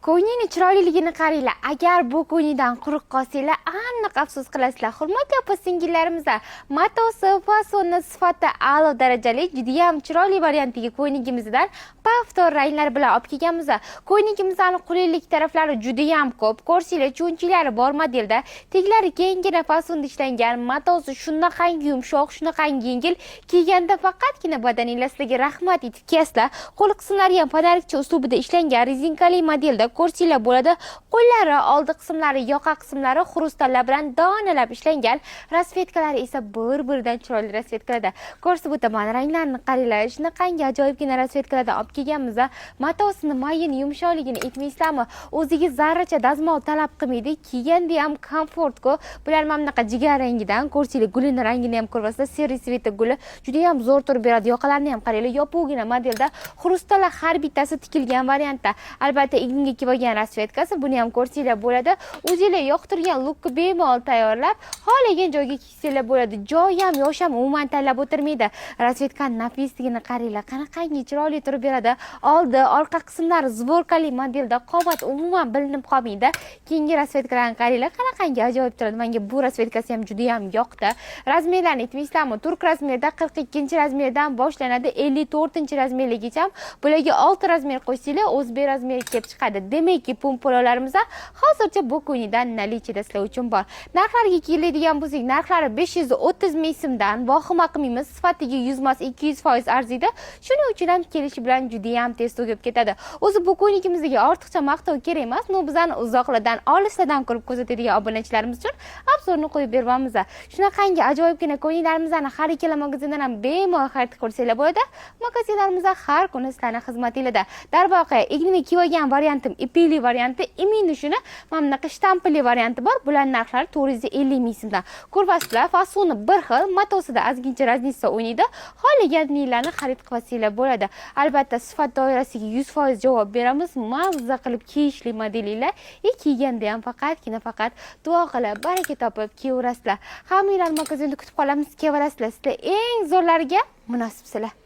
Ko'nglingiz chiroyliligini qaranglar. Agar bu ko'nglingidan quruq qolsanglar, aniq afsus qilasizlar. Hurmatli opa-singillarimizlar, matosi, fasoni sifati a'lo darajali, juda ham chiroyli variantiga ko'ynigimizdan paftor ranglar bilan olib kelganmiz. Ko'ynigimizning qulaylik taraflari juda ham ko'p. Ko'rsanglar, cho'nchiklari bor modelda, teglari kengina fasonda ishlangan, matosi shunaqangi yumshoq, shunaqangi yengil, kiyganda faqatgina badaningizga sizlarga rahmat etib kiyasizlar. Qo'l qismlari ham panarikcha uslubida ishlangan rezinkali modelda ko'rsanglar bo'ladi. Qo'llari, oldi qismlari, yoqa qismlari xrustallar bilan donalab ishlangan. Rasvetkalari esa bir-biridan chiroyli rasvetkalarda. Ko'rsib o'taman, ranglarni qaranglar. Shunaqangi ajoyibgina rasvetkalarda olib kelganmiz. Matosini mayini, yumshoqligini aytmaysizlarmi? O'ziga zarracha dazmol talab qilmaydi. Kiyganda ham komfort-ku. Bular mana bunaqa jigar rangidan, ko'rsanglar, gulini rangini ham ko'rasizlar. Seri sveta guli juda ham zo'r turib beradi. Yoqalarni ham qaranglar. Yopuqgina modelda xrustallar har bittasi tikilgan variantda. Albatta, igniga kiyib olgan rasvetkasi, buni ham ko'rsanglar bo'ladi. O'zingizlar yoqtirgan lukni bemalol tayyorlab, xohlagan joyga kiysanglar bo'ladi. Joy ham, yosh ham umuman tanlab o'tirmaydi. Rasvetkaning nafisligini qaranglar, qanaqangi chiroyli turib beradi. Oldi, orqa qismlari zvorkali modelda, qomat umuman bilinib qolmaydi. Keyingi rasvetkalarni qaranglar, qanaqangi ajoyib turadi. Menga bu rasvetkasi ham juda ham yoqdi. Razmerlarni aytmaysizlarmi? Turk razmerida 42-razmerdan boshlanadi 54-razmerligicha. Bularga 6 razmer qo'ysanglar, o'zbek razmeri kelib chiqadi. Demakki, pompolalarimiz hozircha bu ko'ngildan nalichida sizlar uchun bor. Narxlarga keladigan bo'lsak, narxlari 530 ming so'mdan vahima qilmaymiz. Sifatiga 100% arziydi. Shuning uchun ham kelishi bilan juda ham tez tugab ketadi. O'zi bu ko'ynigimizga ortiqcha maqtov kerak emas. No bizani uzoqlardan, olislardan ko'rib ko'rsatadigan obunachilarimiz uchun obzorni qo'yib beramiz. Shunaqangi ajoyibgina ko'ylaklarimizni har ikkala magazindan ham bemalol xarid qilsanglar bo'ladi. Magazinlarimizda har kuni sizlarning xizmatingizda. Darvoqe, igniga kiyib olgan variantim ipli varianti, imini shuni mana bunaqa shtampli varianti bor. Bular narxlari 450 ming so'mdan. Ko'rasizlar, fasoni bir xil, matosida ozgincha raznica o'ynaydi. Xohlaganinglarni xarid qilsanglar bo'ladi. Albatta, sifat doirasiga 100% javob beramiz. Mazza qilib kiyishli modelinglar, kiyganda ham faqat duo qilib, baraka topib kiyaverasizlar. Hammanglarni magazinda kutib qolamiz, kiyaverasizlar. Sizlar eng zo'rlariga munosibsizlar.